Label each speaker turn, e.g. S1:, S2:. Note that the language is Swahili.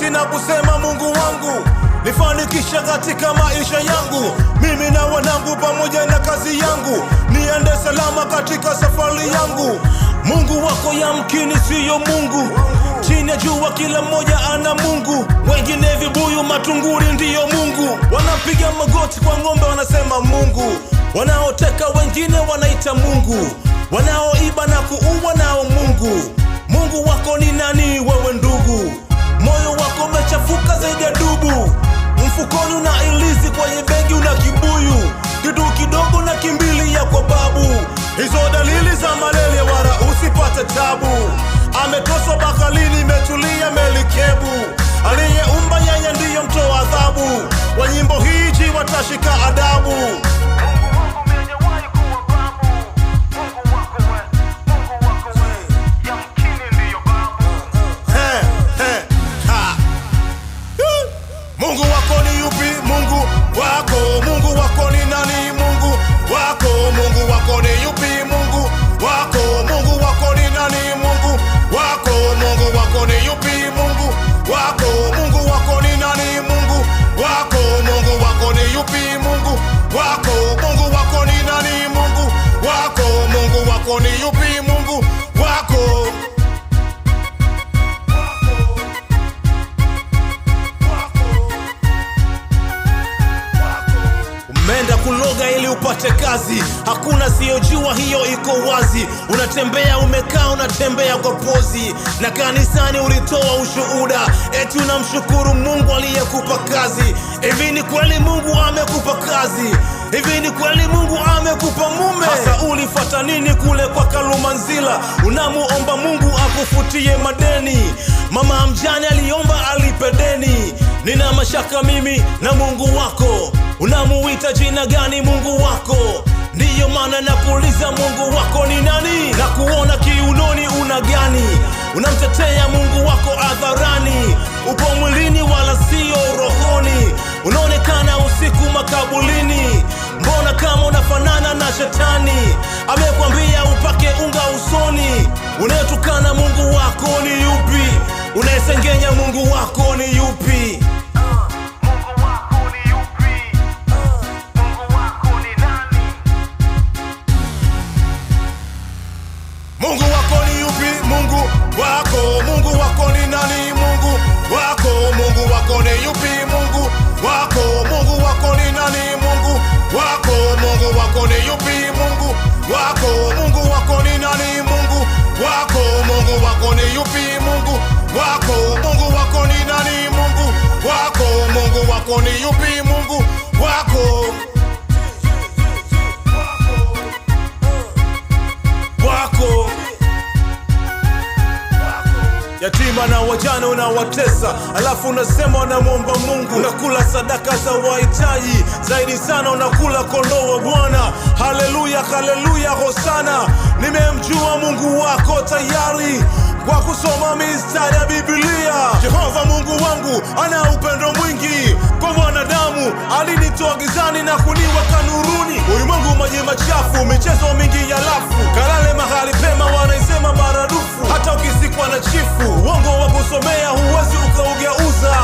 S1: magoti na kusema Mungu wangu, nifanikisha katika maisha yangu, mimi na wanangu pamoja na kazi yangu, niende salama katika safari yangu. Mungu wako yamkini siyo Mungu, chini ya jua kila mmoja ana Mungu, wengine vibuyu matunguri ndiyo Mungu. Wanapiga magoti kwa ng'ombe wanasema Mungu, wanaoteka wengine wanaita Mungu, wanaoiba na kuua nao Mungu. Mungu wako ni nani wewe ndugu? Moyo wako umechafuka zaidi ya dubu, mfukoni una ilizi, kwenye begi una kibuyu, kitu kidogo na kimbilia kwa babu. Hizo dalili za malaria wala usipate tabu. Ametoswa bakalini, metulia melikebu, aliyeumba yeye ndiyo mtoa adhabu. Kwa nyimbo hiji watashika adabu. Mungu wako ni yupi? Mungu wako, Mungu wako ni nani? Mungu wako, Mungu wako ni yupi? Mungu wako, Mungu wako ni nani? Mungu wako, Mungu wako ni yupi? Mungu wako, Mungu wako ni nani? Mungu wako, Mungu wako ni yupi? Mungu wako, Mungu wako ni nani? Mungu wako, Mungu wako ni yupi? Mungu wako. Umeenda kuloga ili upate kazi, hakuna siyojua, hiyo iko wazi. Unatembea umekaa, unatembea kwa pozi, na kanisani ulitoa ushuhuda eti unamshukuru Mungu aliyekupa kazi. Hivi ni kweli Mungu amekupa kazi? Hivi ni kweli Mungu amekupa mume? Hasa ulifuata nini kule kwa Kalumanzila? Unamuomba Mungu akufutie madeni, mama mjane aliomba alipe deni. Nina mashaka mimi na Mungu wako, unamuita jina gani Mungu wako? Ndiyo maana nakuuliza Mungu wako ni nani? Na kuona kiunoni una gani? Unamtetea Mungu wako hadharani, upo mwilini wala sio rohoni, unaonekana usiku makabulini. Mbona kama unafanana na shetani? Amekwambia upake unga usoni. Unayetukana Mungu wako ni yupi? Unayesengenya Mungu wako ni yupi? Mungu wako ni yupi? Mungu wako, Mungu wako ni nani? Mungu wako, Mungu wako ni yupi? Mungu wako, Mungu wako ni nani? Mungu wako, Mungu wako ni yupi? Mungu wako, Mungu wako ni nani? Mungu wako, Mungu wako ni yupi? Mungu wako, Mungu wako ni nani? Mungu wako, Mungu wako ni yupi? Mungu wako. Yatima na wajane unawatesa, alafu unasema unamwomba Mungu. Unakula sadaka za wahitaji, zaidi sana unakula kondoo wa Bwana. Haleluya, haleluya, hosana. Nimemjua Mungu wako tayari kwa kusoma mistari ya Biblia. Jehova Mungu wangu ana upendo mwingi kwa wanadamu, alinitoa gizani na kuniweka nuruni. Ulimwengu maji machafu, michezo mingi ya lafu, kalale mahali pema wanaisema maradufu. Hata ukisikwa na chifu, uongo wa kusomea huwezi ukaugeuza.